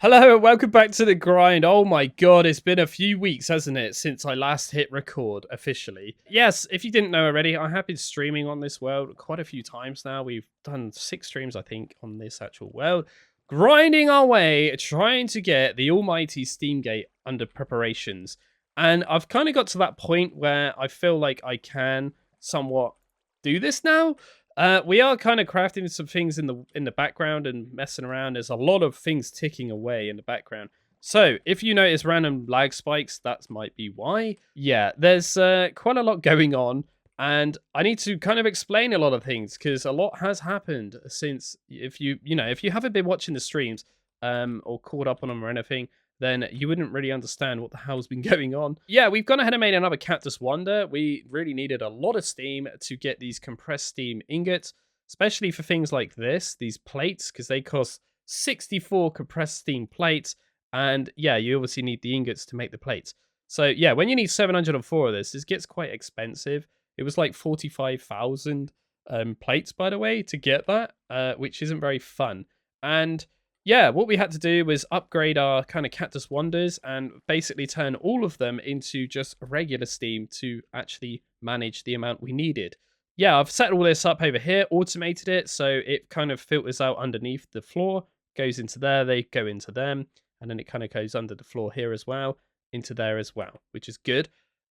Hello and welcome back to the grind. Oh my god, it's been a few weeks, hasn't it, since I last hit record officially. Yes, if you didn't know already, I have been streaming on this world quite a few times now. We've done 6 streams, I think, on this actual world. Grinding our way, trying to get the almighty Steamgate under preparations. And I've kind of got to that point where I feel like I can somewhat do this now. We are kind of crafting some things in the background and messing around. There's a lot of things ticking away in the background. So if you notice random lag spikes, that might be why. Yeah, there's quite a lot going on, and I need to kind of explain a lot of things because a lot has happened since. If you haven't been watching the streams, or caught up on them or anything, then you wouldn't really understand what the hell's been going on. Yeah, we've gone ahead and made another Cactus Wonder. We really needed a lot of steam to get these compressed steam ingots, especially for things like this, these plates, because they cost 64 compressed steam plates. And yeah, you obviously need the ingots to make the plates. So yeah, when you need 704 of this gets quite expensive. It was like 45,000 plates, by the way, to get that, which isn't very fun. And yeah, what we had to do was upgrade our kind of Cactus Wonders and basically turn all of them into just regular steam to actually manage the amount we needed. Yeah, I've set all this up over here, automated it, so it kind of filters out underneath the floor, goes into there, they go into them, and then it kind of goes under the floor here as well, into there as well, which is good.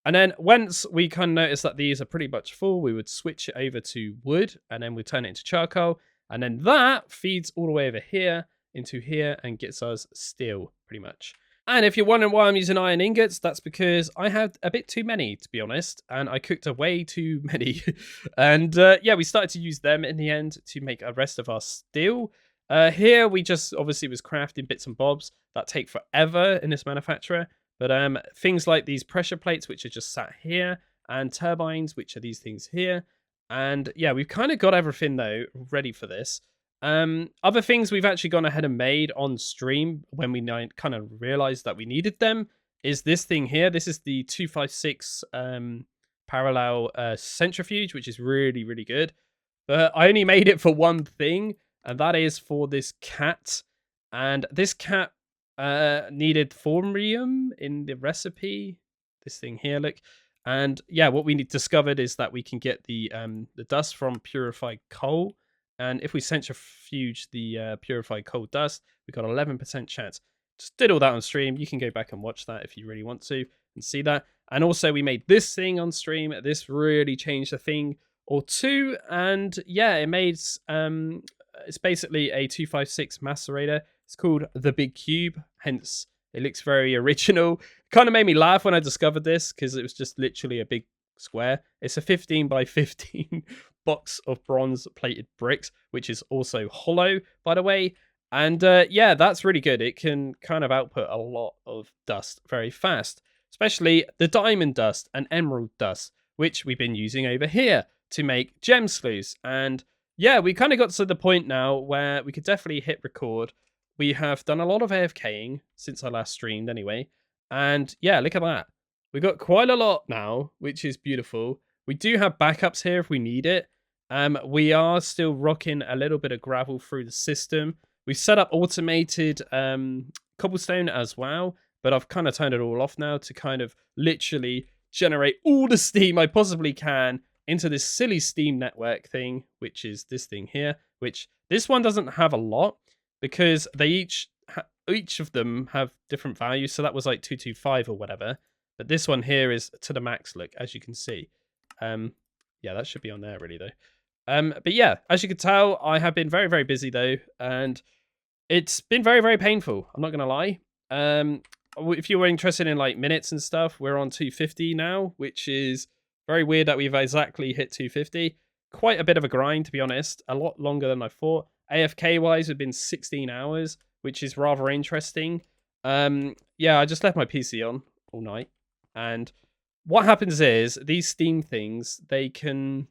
And then once we kind of notice that these are pretty much full, we would switch it over to wood, and then we turn it into charcoal, and then that feeds all the way over here, into here and gets us steel pretty much. And if you're wondering why I'm using iron ingots, that's because I had a bit too many, to be honest, and I cooked way too many. And yeah, we started to use them in the end to make the rest of our steel. Here we just obviously was crafting bits and bobs that take forever in this manufacturer, but things like these pressure plates, which are just sat here, and turbines, which are these things here. And yeah, we've kind of got everything though ready for this. Other things we've actually gone ahead and made on stream when we kind of realized that we needed them is this thing here. This is the 256 parallel centrifuge, which is really, really good. But I only made it for one thing, and that is for this cat. And this cat needed thorium in the recipe. This thing here, look. And yeah, what we discovered is that we can get the dust from purified coal. And if we centrifuge the purified coal dust, we've got 11% chance. Just did all that on stream. You can go back and watch that if you really want to and see that. And also we made this thing on stream. This really changed a thing or two. And yeah, it made, it's basically a 256 macerator. It's called the Big Cube. Hence, it looks very original. Kind of made me laugh when I discovered this because it was just literally a big square. It's a 15 by 15 box of bronze plated bricks, which is also hollow, by the way. And yeah, that's really good. It can kind of output a lot of dust very fast, especially the diamond dust and emerald dust, which we've been using over here to make gem sluice. And yeah, we kind of got to the point now where we could definitely hit record. We have done a lot of AFKing since I last streamed anyway. And yeah, look at that. We got quite a lot now, which is beautiful. We do have backups here if we need it. We are still rocking a little bit of gravel through the system. We've set up automated cobblestone as well, but I've kind of turned it all off now to kind of literally generate all the steam I possibly can into this silly steam network thing, which is this thing here, which this one doesn't have a lot because they each of them have different values. So that was like 225 or whatever. But this one here is to the max, look, as you can see. Yeah, that should be on there really, though. But yeah, as you can tell, I have been very, very busy, though. And it's been very, very painful. I'm not going to lie. If you were interested in, like, minutes and stuff, we're on 250 now, which is very weird that we've exactly hit 250. Quite a bit of a grind, to be honest. A lot longer than I thought. AFK-wise, we've been 16 hours, which is rather interesting. Yeah, I just left my PC on all night. And what happens is these steam things, they can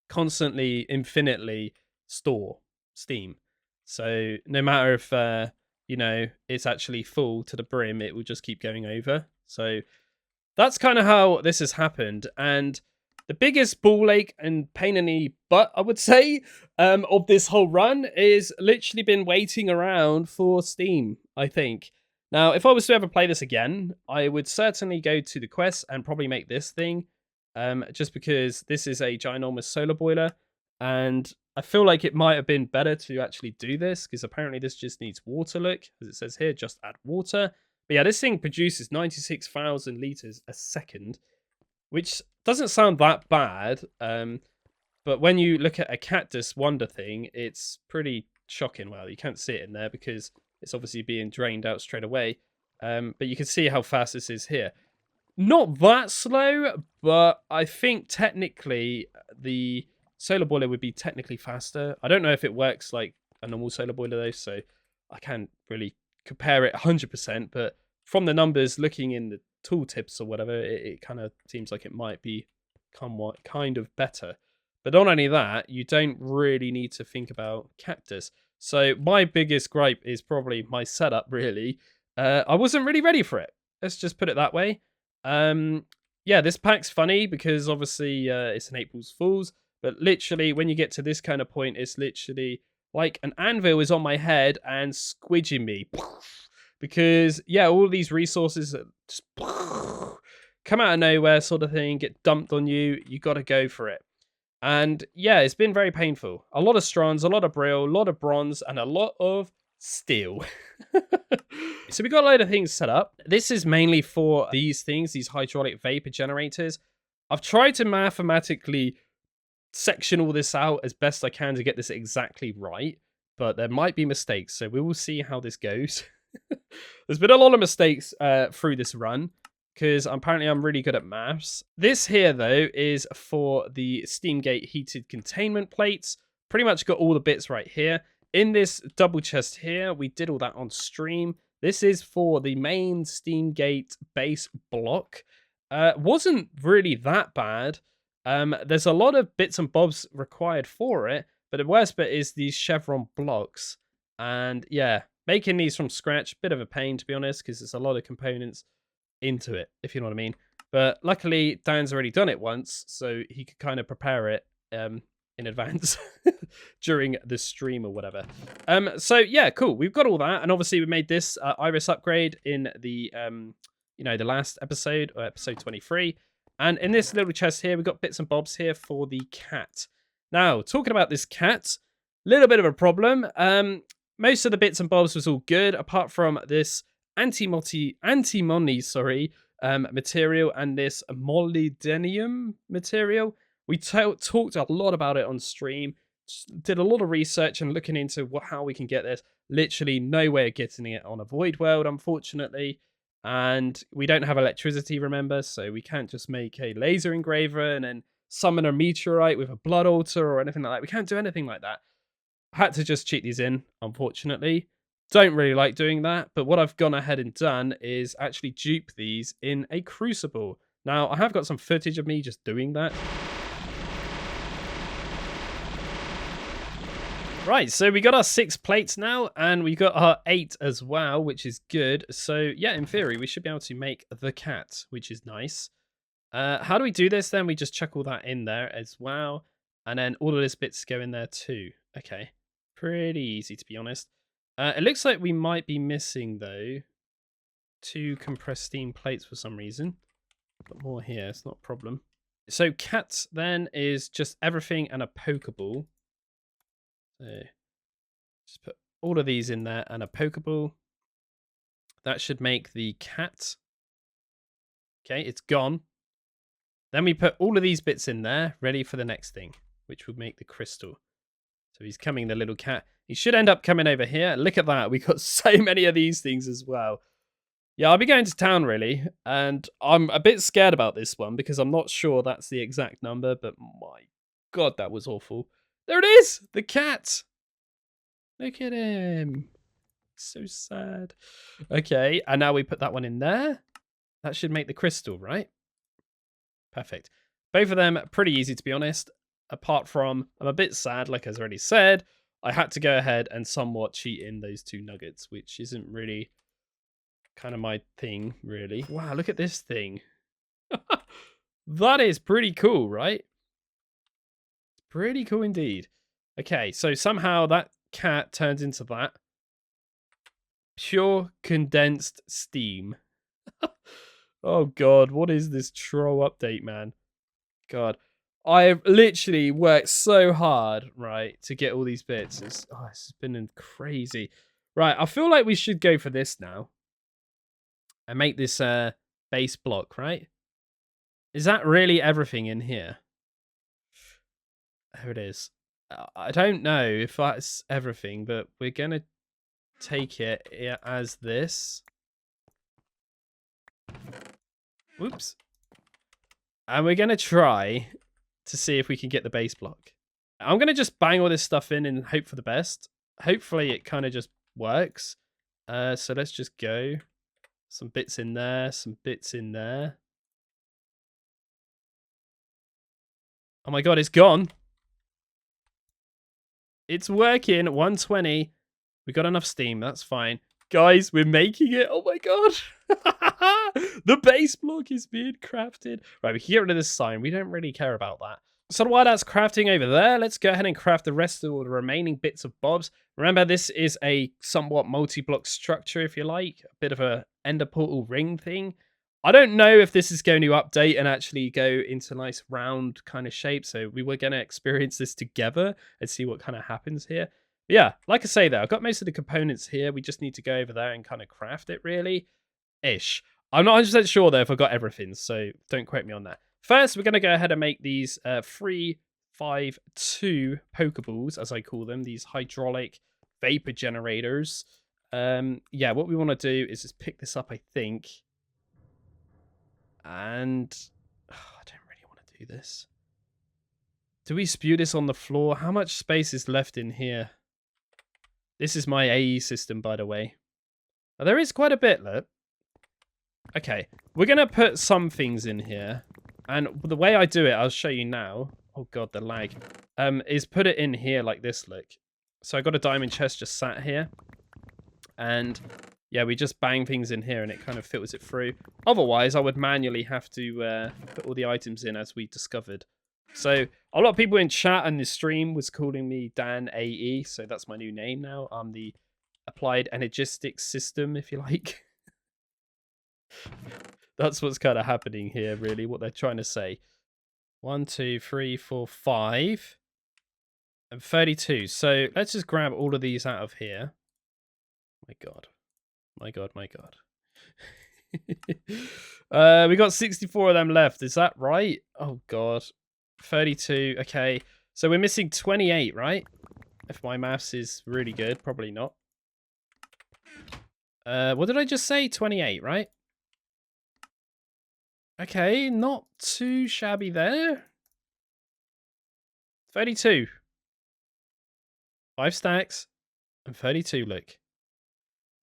constantly, infinitely store steam. So no matter if, it's actually full to the brim, it will just keep going over. So that's kind of how this has happened. And The biggest ball ache and pain in the butt, I would say, of this whole run is literally been waiting around for Steam, I think. Now, if I was to ever play this again, I would certainly go to the quest and probably make this thing, just because this is a ginormous solar boiler, and I feel like it might have been better to actually do this, because apparently this just needs water, look, as it says here, just add water. But yeah, this thing produces 96,000 litres a second, which doesn't sound that bad. But when you look at a cactus wonder thing, it's pretty shocking. Well, you can't see it in there because it's obviously being drained out straight away. But you can see how fast this is here. Not that slow, but I think technically the solar boiler would be technically faster. I don't know if it works like a normal solar boiler though, so I can't really compare it 100%. But from the numbers, looking in the tooltips or whatever, it kind of seems like it might be kind of better. But not only that, you don't really need to think about cactus. So my biggest gripe is probably my setup, really. I wasn't really ready for it. Let's just put it that way. Yeah, this pack's funny because obviously it's an April Fool's, but literally when you get to this kind of point, it's literally like an anvil is on my head and squidging me. Because, yeah, all of these resources just come out of nowhere sort of thing, get dumped on you. You got to go for it. And, yeah, it's been very painful. A lot of strands, a lot of brill, a lot of bronze, and a lot of steel. So we got a load of things set up. This is mainly for these things, these hydraulic vapor generators. I've tried to mathematically section all this out as best I can to get this exactly right, but there might be mistakes, so we will see how this goes. There's been a lot of mistakes through this run, because apparently I'm really good at maths. This here, though, is for the Steamgate heated containment plates. Pretty much got all the bits right here. In this double chest here, we did all that on stream. This is for the main Steamgate base block. Wasn't really that bad. There's a lot of bits and bobs required for it, but the worst bit is these Chevron blocks. And yeah, making these from scratch, bit of a pain to be honest, because there's a lot of components into it, if you know what I mean. But luckily, Dan's already done it once, so he could kind of prepare it in advance during the stream or whatever. So yeah, cool. We've got all that, and obviously we made this iris upgrade in the the last episode, or episode 23. And in this little chest here, we've got bits and bobs here for the cat. Now, talking about this cat, little bit of a problem. Most of the bits and bobs was all good, apart from this antimony material and this molybdenum material. We talked a lot about it on stream, did a lot of research and looking into how we can get this. Literally no way of getting it on a void world, unfortunately. And we don't have electricity, remember, so we can't just make a laser engraver and then summon a meteorite with a blood altar or anything like that. We can't do anything like that. I had to just cheat these in, unfortunately. Don't really like doing that, but what I've gone ahead and done is actually dupe these in a crucible. Now, I have got some footage of me just doing that. Right, so we got our 6 plates now, and we got our 8 as well, which is good. So, yeah, in theory, we should be able to make the cat, which is nice. How do we do this, then? We just chuck all that in there as well, and then all of this bits go in there too. Okay, pretty easy, to be honest. It looks like we might be missing, though, 2 compressed steam plates for some reason. Got more here, it's not a problem. So, cat, then, is just everything and a Pokeball. So just put all of these in there and a Pokeball. That should make the cat. Okay, it's gone. Then we put all of these bits in there, ready for the next thing, which would make the crystal. So he's coming, the little cat. He should end up coming over here. Look at that. We got so many of these things as well. Yeah, I'll be going to town, really. And I'm a bit scared about this one because I'm not sure that's the exact number. But my God, that was awful. There it is! The cat! Look at him. So sad. Okay, and now we put that one in there. That should make the crystal, right? Perfect. Both of them pretty easy, to be honest. Apart from, I'm a bit sad, like I already said. I had to go ahead and somewhat cheat in those 2 nuggets, which isn't really kind of my thing, really. Wow, look at this thing. That is pretty cool, right? Pretty cool indeed. Okay, so somehow that cat turns into that. Pure condensed steam. Oh god, what is this troll update, man? God. I've literally worked so hard, right, to get all these bits. It's been crazy. Right, I feel like we should go for this now. And make this base block, right? Is that really everything in here? There it is. I don't know if that's everything, but we're going to take it as this. Whoops. And we're going to try to see if we can get the base block. I'm going to just bang all this stuff in and hope for the best. Hopefully it kind of just works. So let's just go. Some bits in there, some bits in there. Oh my god, it's gone. It's working. 120. We got enough steam. That's fine. Guys, we're making it. Oh my god. The base block is being crafted. Right, we can get rid of this sign. We don't really care about that. So while that's crafting over there, let's go ahead and craft the rest of all the remaining bits of bobs. Remember, this is a somewhat multi-block structure, if you like. A bit of a ender portal ring thing. I don't know if this is going to update and actually go into nice round kind of shape. So we were going to experience this together and see what kind of happens here. But yeah, like I say though, I've got most of the components here. We just need to go over there and kind of craft it really. Ish. I'm not 100% sure though if I got everything, so don't quote me on that. First, we're going to go ahead and make these 3, 5, 2 Pokeballs, as I call them, these hydraulic vapor generators. Yeah, what we want to do is just pick this up, I think. And I don't really want to do this. Do we spew this on the floor? How much space is left in here? This is my AE system, by the way. Now, there is quite a bit, look. Okay, we're going to put some things in here. And the way I do it, I'll show you now. Oh god, the lag. Is put it in here like this, look. So I got a diamond chest just sat here. And yeah, we just bang things in here and it kind of filters it through. Otherwise, I would manually have to put all the items in as we discovered. So a lot of people in chat and the stream was calling me Dan AE. So that's my new name now. I'm the Applied Energistic System, if you like. That's what's kind of happening here, really, what they're trying to say. 1, 2, 3, 4, 5. And 32. So let's just grab all of these out of here. My god. My god, my god. We got 64 of them left. Is that right? Oh god. 32. Okay. So we're missing 28, right? If my maths is really good. Probably not. What did I just say? 28, right? Okay, not too shabby there. 32. 5 stacks and 32, look.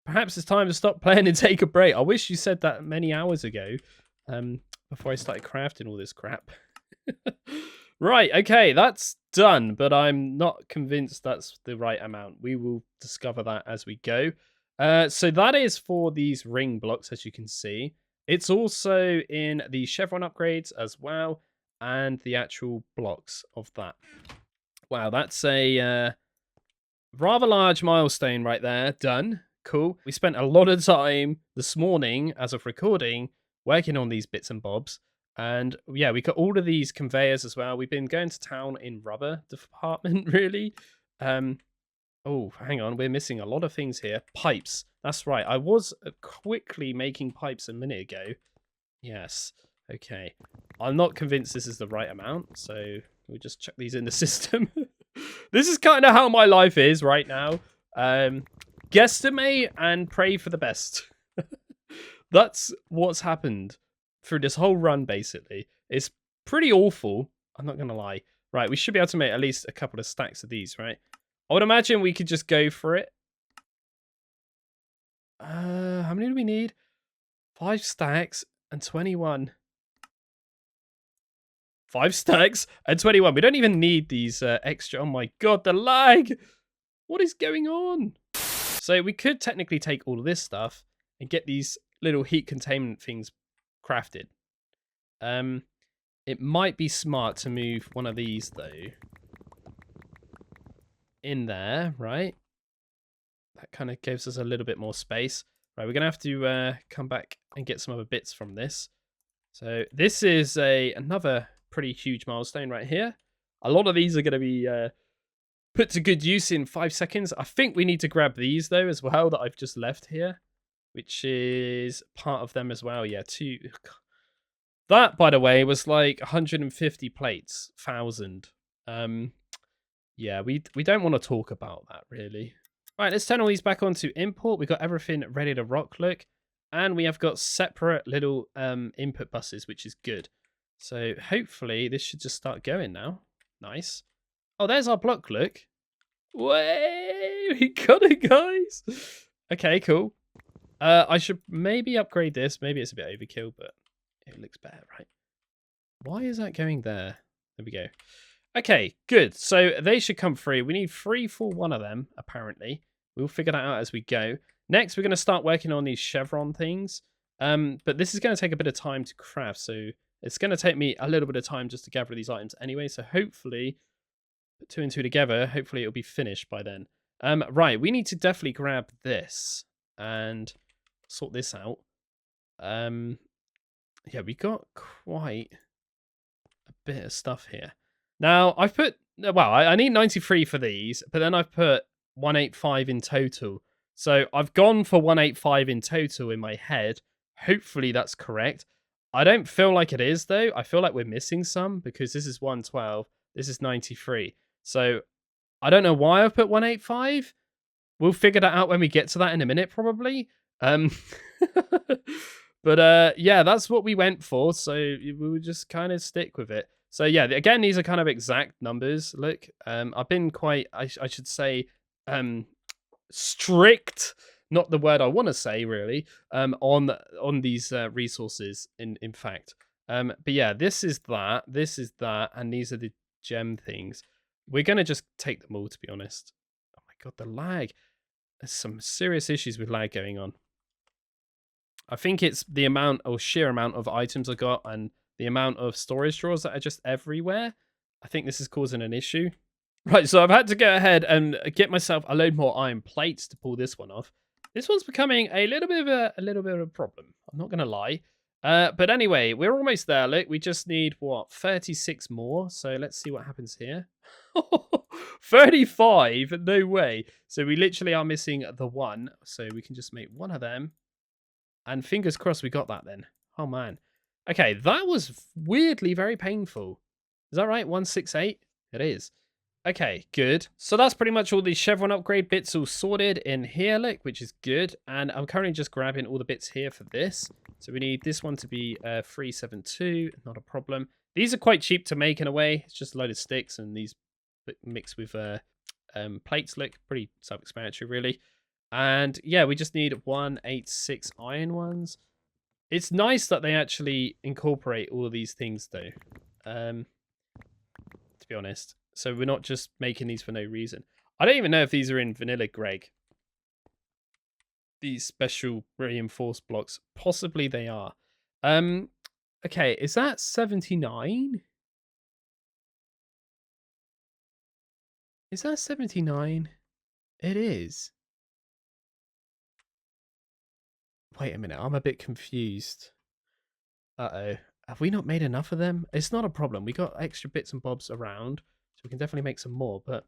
Perhaps it's time to stop playing and take a break. I wish you said that many hours ago, before I started crafting all this crap. Right, okay, that's done, but I'm not convinced that's the right amount. We will discover that as we go. So that is for these ring blocks, as you can see. It's also in the Chevron upgrades as well, and the actual blocks of that. Wow, that's a rather large milestone right there. Done. Cool. We spent a lot of time this morning, as of recording, working on these bits and bobs. And yeah, we got all of these conveyors as well. We've been going to town in rubber department, really. Oh, hang on. We're missing a lot of things here. Pipes. That's right. I was quickly making pipes a minute ago. Yes. Okay. I'm not convinced this is the right amount, so we'll just check these in the system. This is kind of how my life is right now. Guesstimate and pray for the best. That's what's happened through this whole run, basically. It's pretty awful. I'm not going to lie. Right, we should be able to make at least a couple of stacks of these, right? I would imagine we could just go for it. How many do we need? 5 stacks and 21. 5 stacks and 21. We don't even need these extra. Oh my god, the lag! What is going on? So we could technically take all of this stuff and get these little heat containment things crafted. It might be smart to move one of these, though, in there, right? That kind of gives us a little bit more space. Right, we're going to have to come back and get some other bits from this. So this is another pretty huge milestone right here. A lot of these are going to be put to good use in 5 seconds. I think we need to grab these, though, as well, that I've just left here, which is part of them as well. Yeah, two. That, by the way, was like 150 plates, 1,000. Yeah, we don't want to talk about that, really. Right, let's turn all these back on to import. We've got everything ready to rock, look. And we have got separate little input buses, which is good. So hopefully this should just start going now. Nice. Oh, there's our block, look. Way, we got it, guys. Okay, cool. I should maybe upgrade this. Maybe it's a bit overkill, but it looks better, right? Why is that going there? There we go. Okay, good. So they should come free. We need 3 for one of them, apparently. We'll figure that out as we go. Next, we're going to start working on these Chevron things. But this is going to take a bit of time to craft. So it's going to take me a little bit of time just to gather these items anyway. So hopefully, put 2 and 2 together, hopefully it'll be finished by then. Right, we need to definitely grab this and sort this out. Yeah, we got quite a bit of stuff here. Now, I've put, well, I need 93 for these, but then I've put 185 in total. So I've gone for 185 in total in my head. Hopefully that's correct. I don't feel like it is, though. I feel like we're missing some because this is 112. This is 93. So I don't know why I've put 185. We'll figure that out when we get to that in a minute, probably. But yeah, that's what we went for. So we will just kind of stick with it. So yeah, again, these are kind of exact numbers. Look, I've been quite, I should say, strict. Not the word I want to say, really. On these resources. In fact, but yeah, this is that, and these are the gem things. We're gonna just take them all, to be honest. Oh my god, the lag. There's some serious issues with lag going on. I think it's the amount or sheer amount of items I got and the amount of storage drawers that are just everywhere. I think this is causing an issue. Right, so I've had to go ahead and get myself a load more iron plates to pull this one off. This one's becoming a little bit of a problem. I'm not going to lie. But anyway, we're almost there. Look, we just need, what, 36 more? So let's see what happens here. 35? No way. So we literally are missing the one. So we can just make one of them. And fingers crossed we got that then. Oh, man. Okay, that was weirdly very painful. Is that right? 168? It is. Okay, good. So that's pretty much all the Chevron upgrade bits all sorted in here, look, which is good. And I'm currently just grabbing all the bits here for this. So we need this one to be 372, not a problem. These are quite cheap to make in a way. It's just a load of sticks and these mixed with plates, look, pretty self-explanatory, really. And yeah, we just need 186 iron ones. It's nice that they actually incorporate all of these things, though, to be honest. So we're not just making these for no reason. I don't even know if these are in vanilla, Greg. These special reinforced blocks. Possibly they are. Okay, is that 79? Is that 79? It is. Wait a minute, I'm a bit confused. Uh-oh. Have we not made enough of them? It's not a problem. We got extra bits and bobs around, so we can definitely make some more, but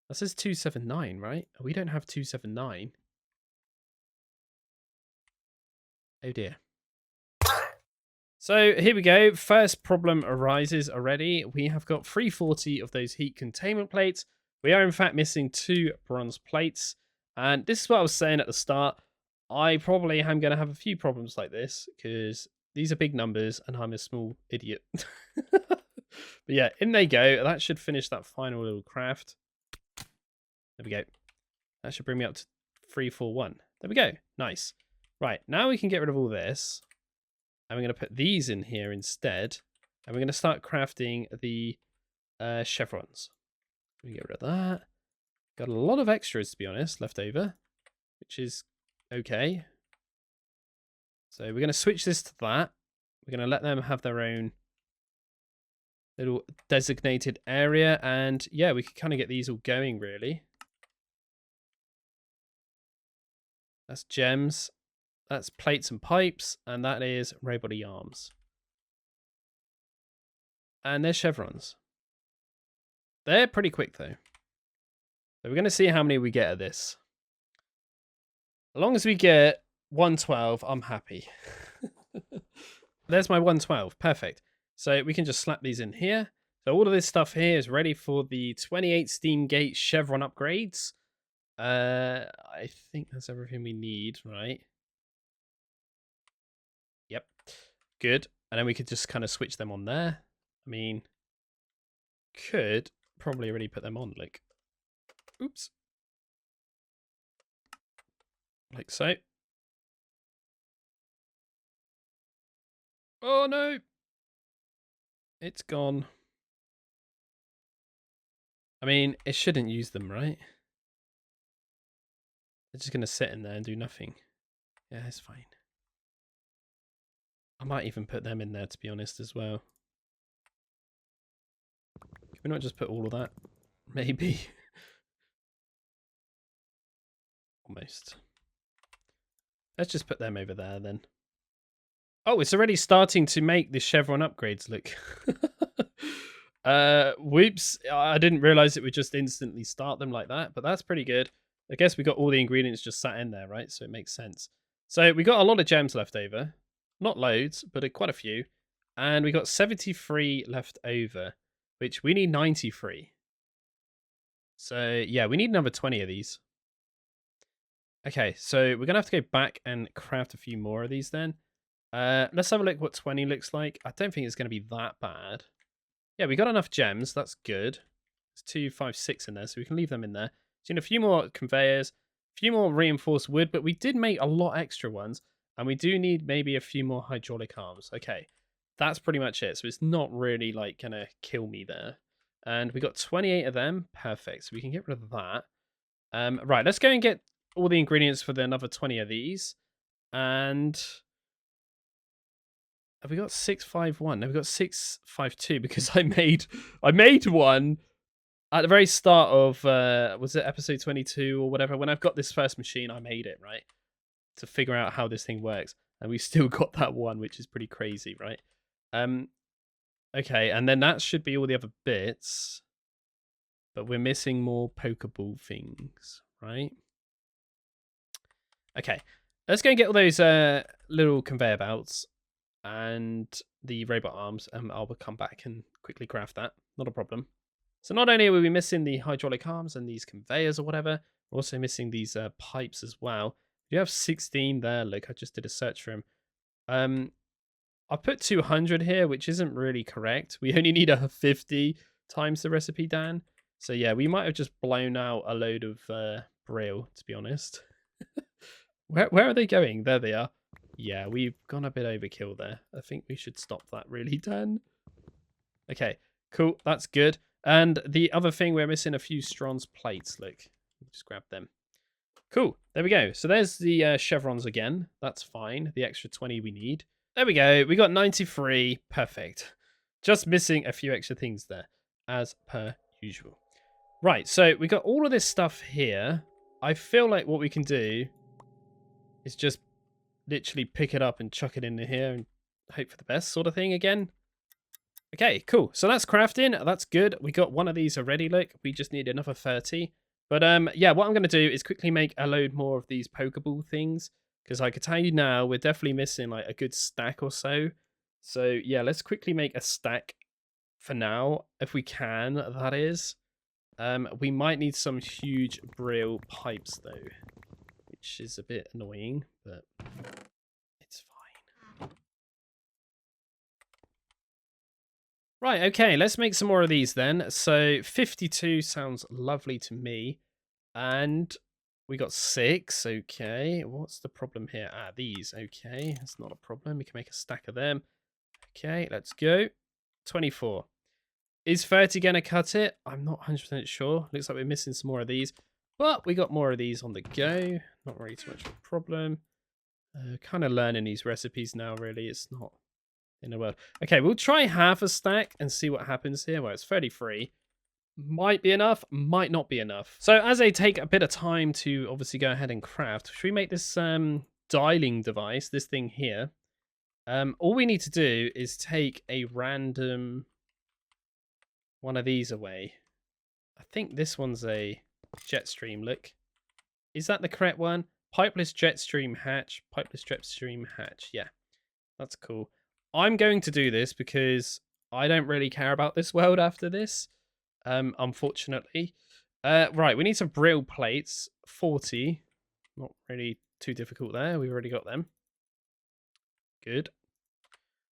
that says 279, right? We don't have 279. Oh dear. So here we go. First problem arises already. We have got 340 of those heat containment plates. We are in fact missing 2 bronze plates. And this is what I was saying at the start. I probably am going to have a few problems like this because these are big numbers and I'm a small idiot. But yeah, in they go. That should finish that final little craft. There we go. That should bring me up to 341. There we go. Nice. Right, now we can get rid of all this. And we're going to put these in here instead. And we're going to start crafting the chevrons. We get rid of that. Got a lot of extras, to be honest, left over, which is okay. So we're going to switch this to that. We're going to let them have their own little designated area. And yeah, we could kind of get these all going, really. That's gems. That's plates and pipes. And that is robot arms. And there's chevrons. They're pretty quick, though. So we're going to see how many we get at this. As long as we get 112, I'm happy. There's my 112. Perfect. So we can just slap these in here. So all of this stuff here is ready for the 28 Steamgate Chevron upgrades. I think that's everything we need, right? Yep. Good. And then we could just kind of switch them on there. I mean, could probably already put them on, like, oops. Like so. Oh no. It's gone. I mean, it shouldn't use them, right? They're just going to sit in there and do nothing. Yeah, it's fine. I might even put them in there, to be honest, as well. Can we not just put all of that? Maybe. Almost. Let's just put them over there, then. Oh, it's already starting to make the Chevron upgrades look. Whoops. I didn't realize it would just instantly start them like that, but that's pretty good. I guess we got all the ingredients just sat in there, right? So it makes sense. So we got a lot of gems left over. Not loads, but quite a few. And we got 73 left over, which we need 93. So yeah, we need another 20 of these. Okay, so we're going to have to go back and craft a few more of these then. Let's have a look what 20 looks like. I don't think it's going to be that bad. Yeah, we got enough gems. That's good. There's 2, 5, 6 in there, so we can leave them in there. So, a few more conveyors, a few more reinforced wood, but we did make a lot extra ones, and we do need maybe a few more hydraulic arms. Okay, that's pretty much it. So it's not really like going to kill me there. And we got 28 of them. Perfect. So we can get rid of that. Right, let's go and get all the ingredients for another 20 of these. And have we got 651? No, we got 652 because I made one at the very start of was it episode 22 or whatever? When I've got this first machine, I made it, right? To figure out how this thing works. And we still got that one, which is pretty crazy, right? Okay, and then that should be all the other bits. But we're missing more Pokeball things, right? Okay, let's go and get all those little conveyor belts and the robot arms, and I'll come back and quickly craft that. Not a problem. So not only are we missing the hydraulic arms and these conveyors or whatever, we're also missing these pipes as well. You have 16 there. Look, I just did a search for them. I put 200 here, which isn't really correct. We only need a 50 times the recipe, Dan. So yeah, we might have just blown out a load of braille, to be honest. Where are they going? There they are. Yeah, we've gone a bit overkill there. I think we should stop that, really, Dan. Okay, cool. That's good. And the other thing, we're missing a few Stron's plates. Look, just grab them. Cool. There we go. So there's the chevrons again. That's fine. The extra 20 we need. There we go. We got 93. Perfect. Just missing a few extra things there, as per usual. Right, so we got all of this stuff here. I feel like what we can do is just literally pick it up and chuck it in here and hope for the best sort of thing again. Okay, cool. So that's crafting. That's good. We got one of these already, look. We just need another 30. But yeah, what I'm going to do is quickly make a load more of these Pokeball things. Because I can tell you now, we're definitely missing like a good stack or so. So yeah, let's quickly make a stack for now. If we can, that is. We might need some huge braille pipes though. Which is a bit annoying, but it's fine. Right, okay, let's make some more of these then. So 52 sounds lovely to me. And we got 6, okay. What's the problem here? Ah, these, okay. That's not a problem. We can make a stack of them. Okay, let's go. 24. Is 30 going to cut it? I'm not 100% sure. Looks like we're missing some more of these. But we got more of these on the go. Not really too much of a problem. Kind of learning these recipes now, really. It's not in the world. Okay, we'll try half a stack and see what happens here. Well, it's 33. Might be enough, might not be enough. So as I take a bit of time to obviously go ahead and craft, should we make this dialing device, this thing here? All we need to do is take a random one of these away. I think this one's a jet stream, look. Is that the correct one? Pipeless jet stream hatch, pipeless jet stream hatch. Yeah, that's cool. I'm going to do this because I don't really care about this world after this. Unfortunately. Right, we need some brill plates. 40. Not really too difficult there. We've already got them. Good.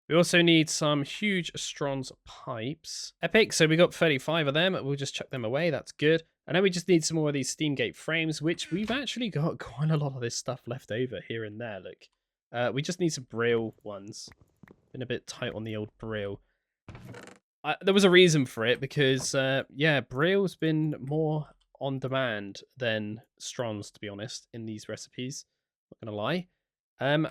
We also need some huge Strons pipes. Epic, so we got 35 of them. We'll just chuck them away. That's good. And then we just need some more of these Steamgate frames, which we've actually got quite a lot of this stuff left over here and there, look. We just need some brill ones. Been a bit tight on the old brill. There was a reason for it because, yeah, brill's been more on demand than Strons, to be honest, in these recipes. Not gonna lie.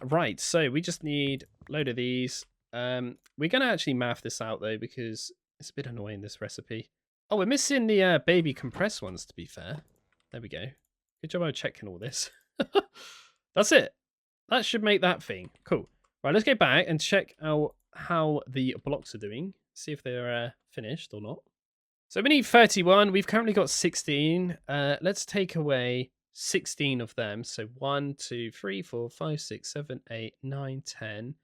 Right, so we just need a load of these. We're gonna actually math this out though because it's a bit annoying, this recipe. Oh, we're missing the baby compressed ones, to be fair. There we go. Good job on checking all this. That's it. That should make that thing. Cool. Right, let's go back and check out how the blocks are doing. See if they're finished or not. So we need 31. We've currently got 16. Let's take away 16 of them. So 1, 2, 3, 4, 5, 6, 7, 8, 9, 10.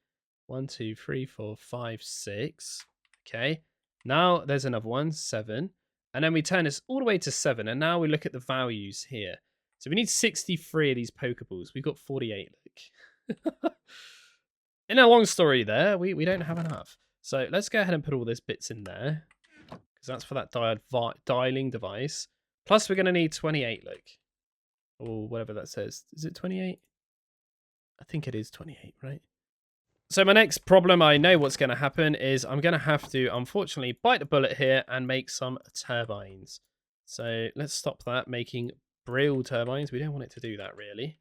1, 2, 3, 4, 5, 6. Okay. Now there's another one, 7. And then we turn this all the way to 7. And now we look at the values here. So we need 63 of these Pokeballs. We've got 48. Look. In a long story there, we don't have enough. So let's go ahead and put all these bits in there. Because that's for that dialing device. Plus we're going to need 28, look. Or whatever that says. Is it 28? I think it is 28, right? So my next problem, I know what's going to happen, is I'm going to have to, unfortunately, bite the bullet here and make some turbines. So let's stop that, making brill turbines. We don't want it to do that, really.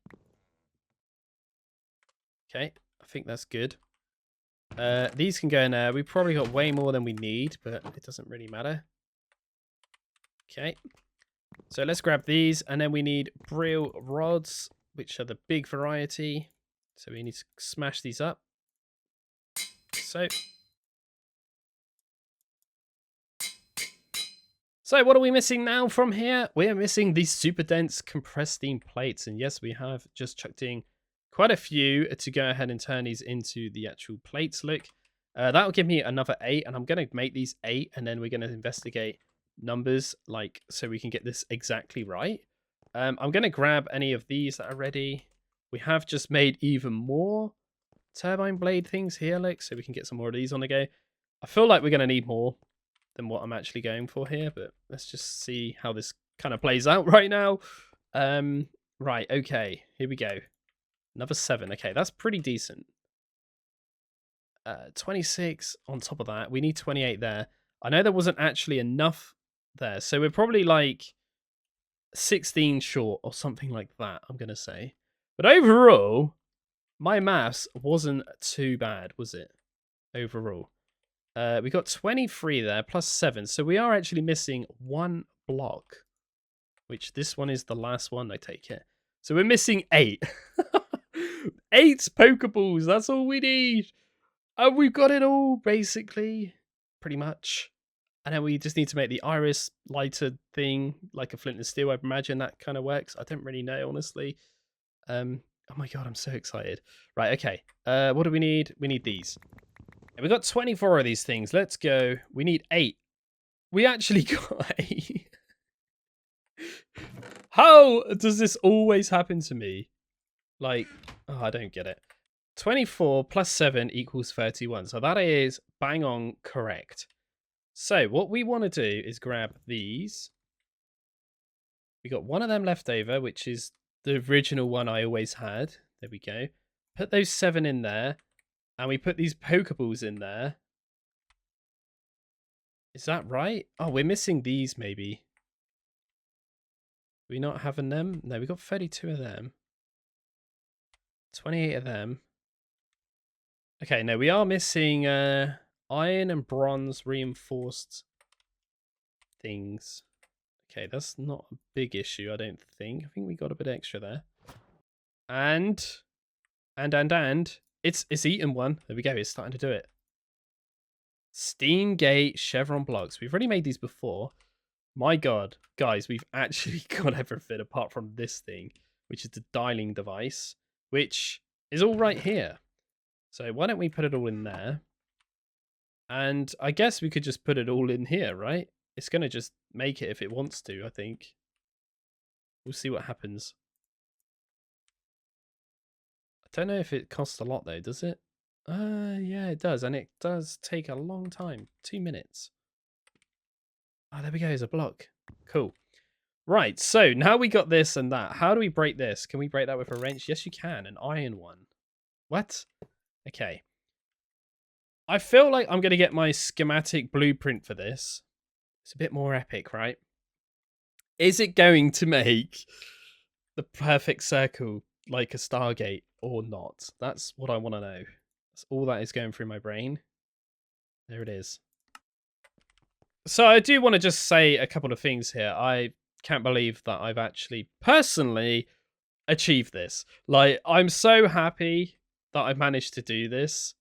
Okay, I think that's good. These can go in there. We've probably got way more than we need, but it doesn't really matter. Okay, so let's grab these, and then we need brill rods, which are the big variety. So we need to smash these up. So what are we missing now from here? We are missing these super dense compressed steam plates. And yes, we have just chucked in quite a few to go ahead and turn these into the actual plates. Look, that'll give me another 8. And I'm going to make these 8. And then we're going to investigate numbers like so we can get this exactly right. I'm going to grab any of these that are ready. We have just made even more turbine blade things here, like, so we can get some more of these on the go. I feel like we're going to need more than what I'm actually going for here, but let's just see how this kind of plays out right now. Right, okay, here we go. Another 7. Okay, that's pretty decent. 26 on top of that. We need 28 there. I know there wasn't actually enough there, so we're probably like 16 short or something like that, I'm going to say. But overall, my maths wasn't too bad, was it? Overall. We got 23 there, plus 7. So we are actually missing 1 block. Which this one is the last one, I take it. So we're missing 8. 8 Pokeballs, that's all we need. And we've got it all, basically. Pretty much. And then we just need to make the iris lighter thing, like a flint and steel. I imagine that kind of works. I don't really know, honestly. Oh my god, I'm so excited. Right, okay. What do we need? We need these. And we got 24 of these things. Let's go. We need 8. We actually got 8. How does this always happen to me? Like, oh, I don't get it. 24 plus 7 equals 31. So that is bang on correct. So what we want to do is grab these. We got one of them left over, which is the original one I always had. There we go. Put those 7 in there. And we put these Pokeballs in there. Is that right? Oh, we're missing these, maybe. Are we not having them? No, we got 32 of them. 28 of them. Okay, no, we are missing iron and bronze reinforced things. Okay, that's not a big issue, I don't think. I think we got a bit extra there. And it's eaten one. There we go. It's starting to do it. Steamgate Chevron blocks. We've already made these before. My God, guys, we've actually got everything apart from this thing, which is the dialing device, which is all right here. So why don't we put it all in there? And I guess we could just put it all in here, right? It's going to just make it if it wants to, I think. We'll see what happens. I don't know if it costs a lot, though, does it? Yeah, it does. And it does take a long time. 2 minutes. Oh, there we go. There's a block. Cool. Right, so now we got this and that. How do we break this? Can we break that with a wrench? Yes, you can. An iron one. What? Okay. I feel like I'm going to get my schematic blueprint for this. It's a bit more epic, right? Is it going to make the perfect circle like a Stargate or not? That's what I want to know. That's all that is going through my brain. There it is. So I do want to just say a couple of things here. I can't believe that I've actually personally achieved this. Like, I'm so happy that I've managed to do this.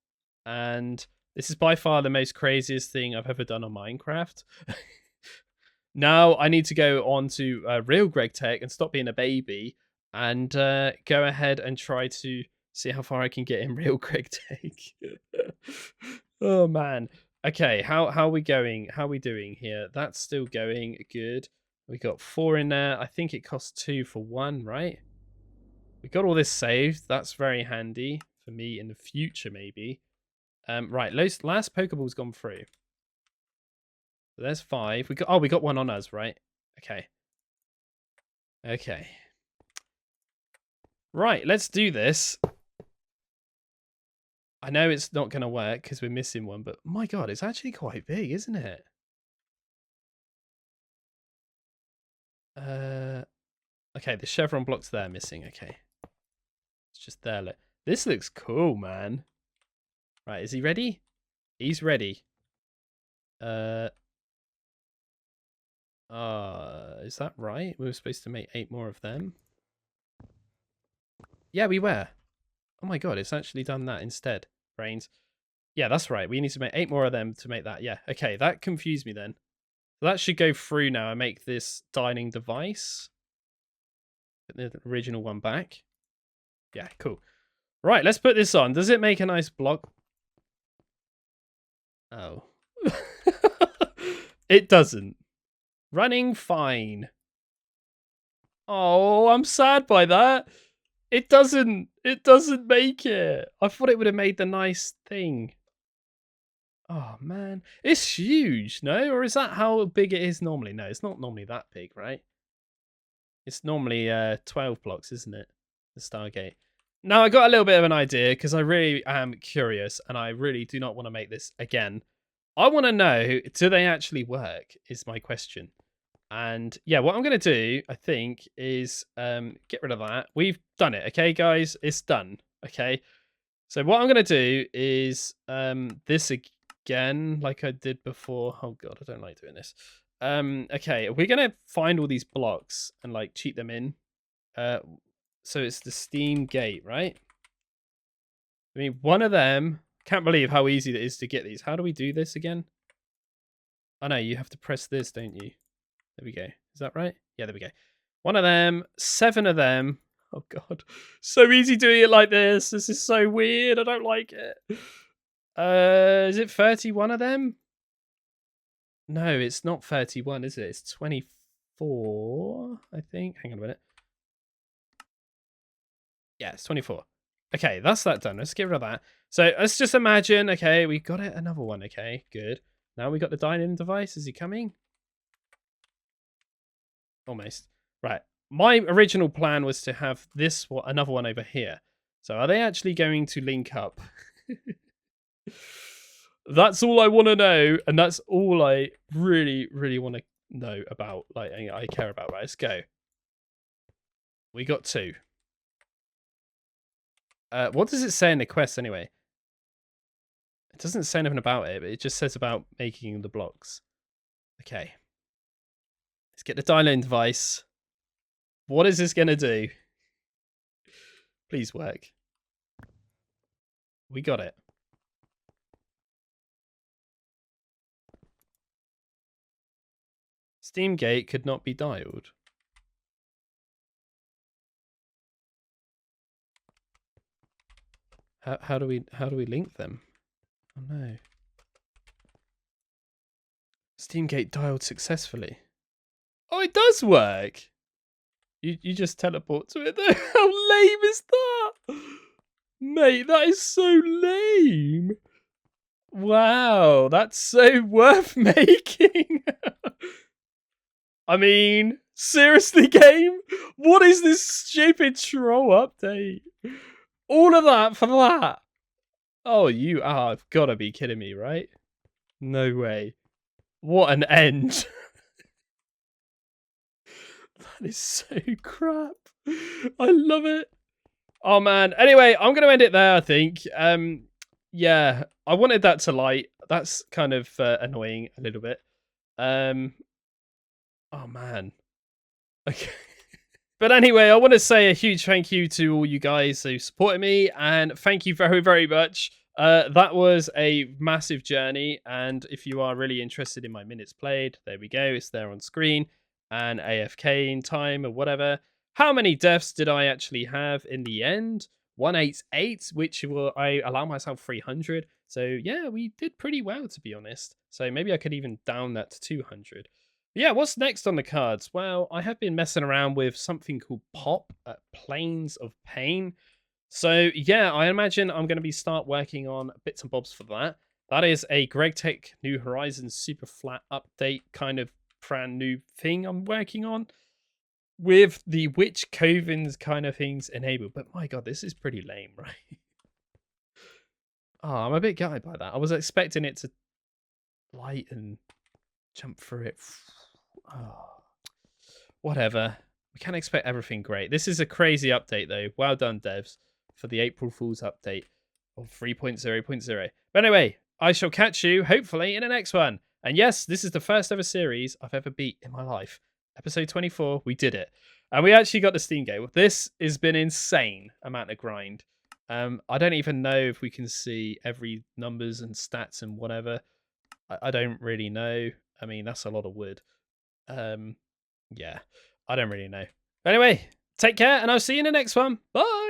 And this is by far the most craziest thing I've ever done on Minecraft. Now I need to go on to real GregTech and stop being a baby and go ahead and try to see how far I can get in real GregTech. Oh, man. Okay, how are we going? How are we doing here? That's still going good. We got 4 in there. I think it costs 2 for 1, right? We got all this saved. That's very handy for me in the future, maybe. Right, last Pokeball's gone through. So there's 5. We got 1 on us, right? Okay. Okay. Right, let's do this. I know it's not going to work because we're missing one, but my God, it's actually quite big, isn't it? Okay, the chevron block's there missing. Okay. It's just there. Look. This looks cool, man. Right, is he ready? He's ready. Is that right? We were supposed to make 8 more of them. Yeah, we were. Oh my God, it's actually done that instead. Brains. Yeah, that's right. We need to make 8 more of them to make that. Yeah, okay, that confused me then. So that should go through now and make this dining device. Put the original one back. Yeah, cool. Right, let's put this on. Does it make a nice block? Oh. It doesn't. Running fine. Oh, I'm sad by that. It doesn't make it. I thought it would have made the nice thing. Oh, man. It's huge, no? Or is that how big it is normally? No, it's not normally that big, right? It's normally 12 blocks, isn't it? The Stargate. Now, I got a little bit of an idea because I really am curious and I really do not want to make this again. I want to know, do they actually work, is my question. And yeah, what I'm going to do, I think, is get rid of that. We've done it, okay, guys? It's done, okay? So what I'm going to do is this again, like I did before. Oh, God, I don't like doing this. Okay, we're going to find all these blocks and, like, cheat them in. So it's the Steamgate, right? I mean, one of them... Can't believe how easy it is to get these. How do we do this again? Oh, no, you have to press this, don't you? There we go. Is that right? Yeah, there we go. 1 of them, 7 of them. Oh, God. So easy doing it like this. This is so weird. I don't like it. Is it 31 of them? No, it's not 31, is it? It's 24, I think. Hang on a minute. Yeah, it's 24. Okay, that's that done. Let's get rid of that. So let's just imagine, okay, we got it, another one. Okay, good. Now we got the dining device. Is he coming? Almost. Right. My original plan was to have this one, another one over here. So are they actually going to link up? That's all I want to know, and that's all I really, really want to know about. Like, I care about. Right, let's go. We got 2. What does it say in the quest anyway? It doesn't say anything about it, but it just says about making the blocks. Okay. Let's get the dial-in device. What is this going to do? Please work. We got it. Steamgate could not be dialed. How do we link them? Oh no. Steamgate dialed successfully. Oh, it does work. You just teleport to it. How lame is that? Mate, that is so lame. Wow, that's so worth making. I mean, seriously, game? What is this stupid troll update? All of that for that? Oh, you are gotta be kidding me, right? No way. What an end. That is so crap. I love it. Oh man. Anyway, I'm gonna end it there, I think. Yeah, I wanted that to light. That's kind of annoying a little bit. Oh man. Okay. But anyway, I want to say a huge thank you to all you guys who supported me, and thank you very, very much. That was a massive journey, and if you are really interested in my minutes played, there we go. It's there on screen, and AFK in time or whatever. How many deaths did I actually have in the end? 188, which will I allow myself 300. So yeah, we did pretty well, to be honest. So maybe I could even down that to 200. Yeah, what's next on the cards? Well, I have been messing around with something called POP, Planes of Pain. So yeah, I imagine I'm going to start working on bits and bobs for that. That is a GregTech New Horizons super flat update kind of brand new thing I'm working on with the Witch Covens kind of things enabled. But my god, this is pretty lame, right? Oh, I'm a bit gutted by that. I was expecting it to light and jump through it. Oh, whatever. We can't expect everything great. This is a crazy update, though. Well done, devs, for the April Fool's update of 3.0.0. But anyway, I shall catch you, hopefully, in the next one. And yes, this is the first ever series I've ever beat in my life. Episode 24, we did it. And we actually got the Steamgate. This has been insane amount of grind. I don't even know if we can see every numbers and stats and whatever. I don't really know. I mean, that's a lot of wood. Yeah, I don't really know. Anyway, take care, and I'll see you in the next one. Bye!